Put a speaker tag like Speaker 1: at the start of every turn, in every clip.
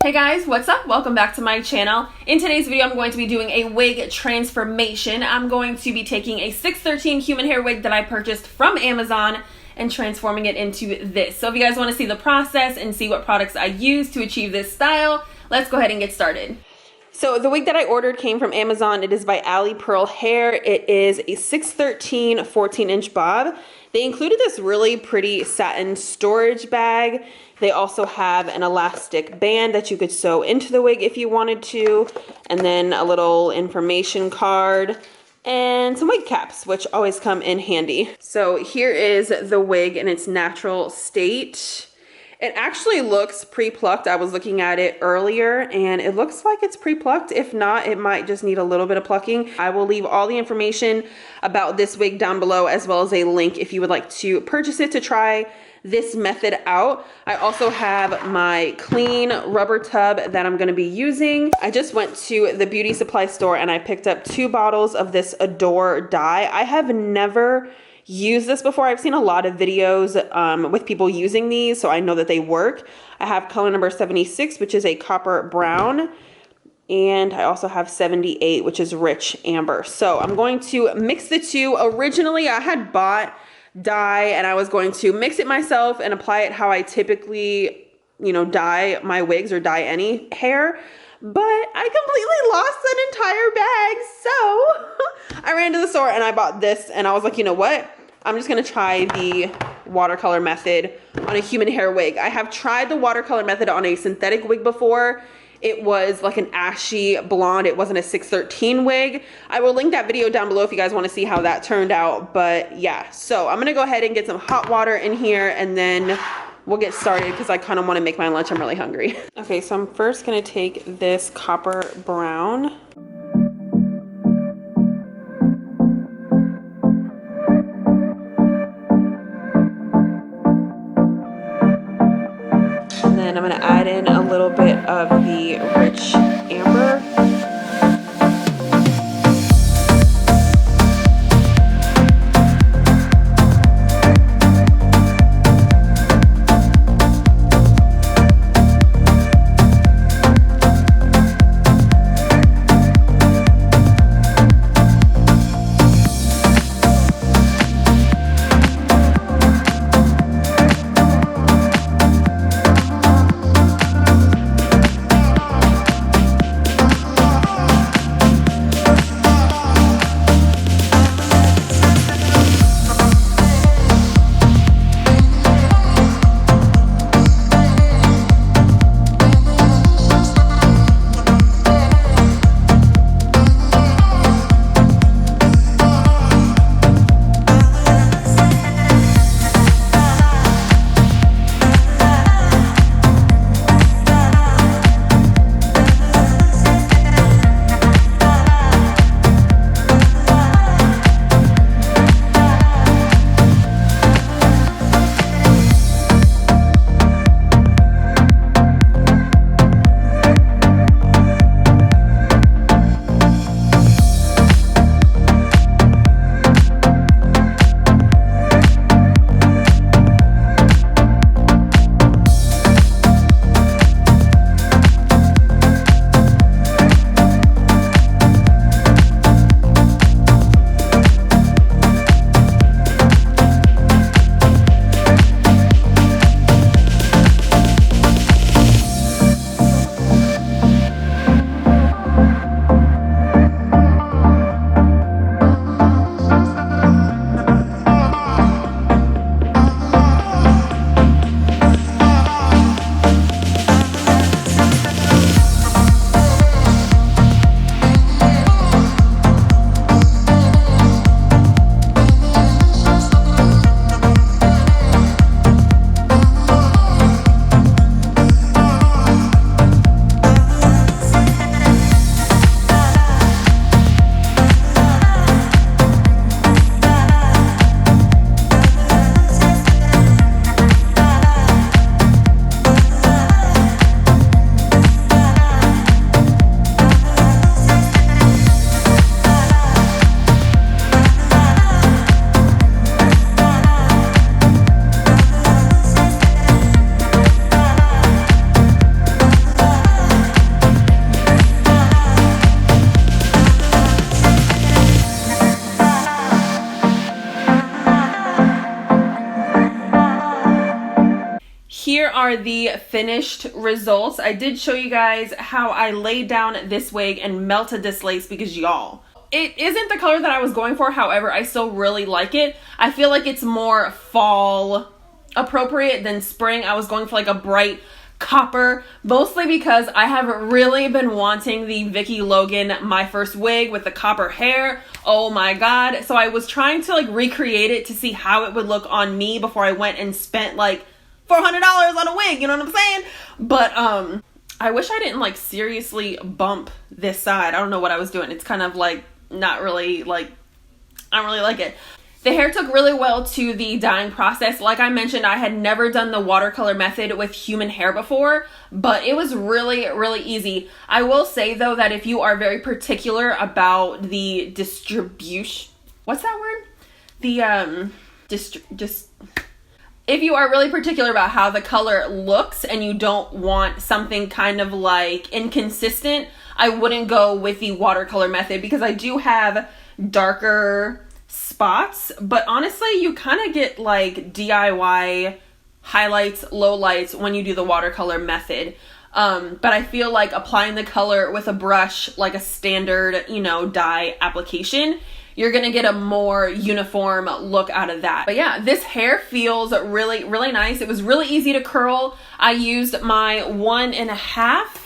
Speaker 1: Hey guys, what's up? Welcome back to my channel. In today's video, I'm going to be doing a wig transformation. I'm going to be taking a 613 human hair wig that I purchased from Amazon and transforming it into this. So if you guys want to see the process and see what products I use to achieve this style, let's go ahead and get started. So the wig that I ordered came from Amazon. It is by Ali Pearl Hair. It is a 613 14-inch bob. They included this really pretty satin storage bag. They also have an elastic band that you could sew into the wig if you wanted to, and then a little information card and some wig caps, which always come in handy. So here is the wig in its natural state. It actually looks pre-plucked. I was looking at it earlier and it looks like it's pre-plucked. If not, it might just need a little bit of plucking. I will leave all the information about this wig down below, as well as a link if you would like to purchase it to try this method out. I also have my clean rubber tub that I'm going to be using. I just went to the beauty supply store and I picked up 2 bottles of this Adore dye. I have never used this before. I've seen a lot of videos with people using these, so I know that they work. I have color number 76, which is a copper brown, and I also have 78, which is rich amber. So I'm going to mix the two. Originally, I had bought dye and I was going to mix it myself and apply it how I typically, dye my wigs or dye any hair. But I completely lost an entire bag. So I ran to the store and I bought this and I was like, you know what? I'm just going to try the watercolor method on a human hair wig. I have tried the watercolor method on a synthetic wig before. It was like an ashy blonde. It wasn't a 613 wig. I will link that video down below if you guys want to see how that turned out. But yeah, so I'm going to go ahead and get some hot water in here and then we'll get started because I kind of want to make my lunch. I'm really hungry. Okay, so I'm first going to take this copper brown. And then I'm going to add in a little bit of the rich amber. are the finished results. I did show you guys how I laid down this wig and melted this lace because y'all, it isn't the color that I was going for. However, I still really like it. I feel like it's more fall appropriate than spring. I was going for like a bright copper, mostly because I have really been wanting the Vicky Logan My First Wig with the copper hair. Oh my god. So I was trying to like recreate it to see how it would look on me before I went and spent like $400 on a wig, you know what I'm saying? But I wish I didn't like seriously bump this side. I don't know what I was doing. It's kind of like not really like, I don't really like it. The hair took really well to the dyeing process. Like I mentioned, I had never done the watercolor method with human hair before, but it was really, really easy. I will say though that if you are very particular about the distribution, what's that word? The if you are really particular about how the color looks and you don't want something kind of like inconsistent, I wouldn't go with the watercolor method because I do have darker spots, but honestly you kind of get like DIY highlights, lowlights when you do the watercolor method. But I feel like applying the color with a brush, like a standard, you know, dye application, you're gonna get a more uniform look out of that. But yeah, this hair feels really, really nice. It was really easy to curl. I used my 1.5.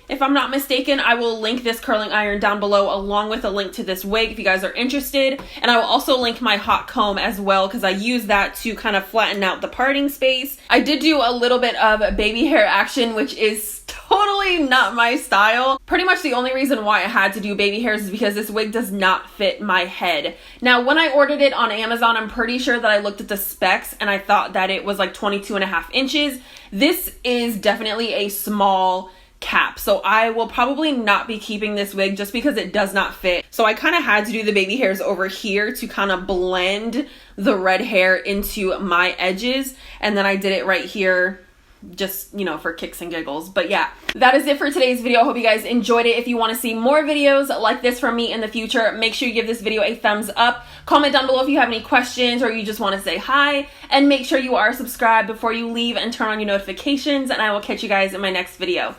Speaker 1: If I'm not mistaken. I will link this curling iron down below along with a link to this wig if you guys are interested. And I will also link my hot comb as well because I use that to kind of flatten out the parting space. I did do a little bit of baby hair action, which is totally not my style. Pretty much the only reason why I had to do baby hairs is because this wig does not fit my head. Now, when I ordered it on Amazon, I'm pretty sure that I looked at the specs and I thought that it was like 22.5 inches. This is definitely a small cap, so I will probably not be keeping this wig just because it does not fit. So I kind of had to do the baby hairs over here to kind of blend the red hair into my edges, and then I did it right here just, you know, for kicks and giggles. But yeah, that is it for today's video. I hope you guys enjoyed it. If you want to see more videos like this from me in the future, make sure you give this video a thumbs up. Comment down below if you have any questions or you just want to say hi, and make sure you are subscribed before you leave and turn on your notifications, and I will catch you guys in my next video.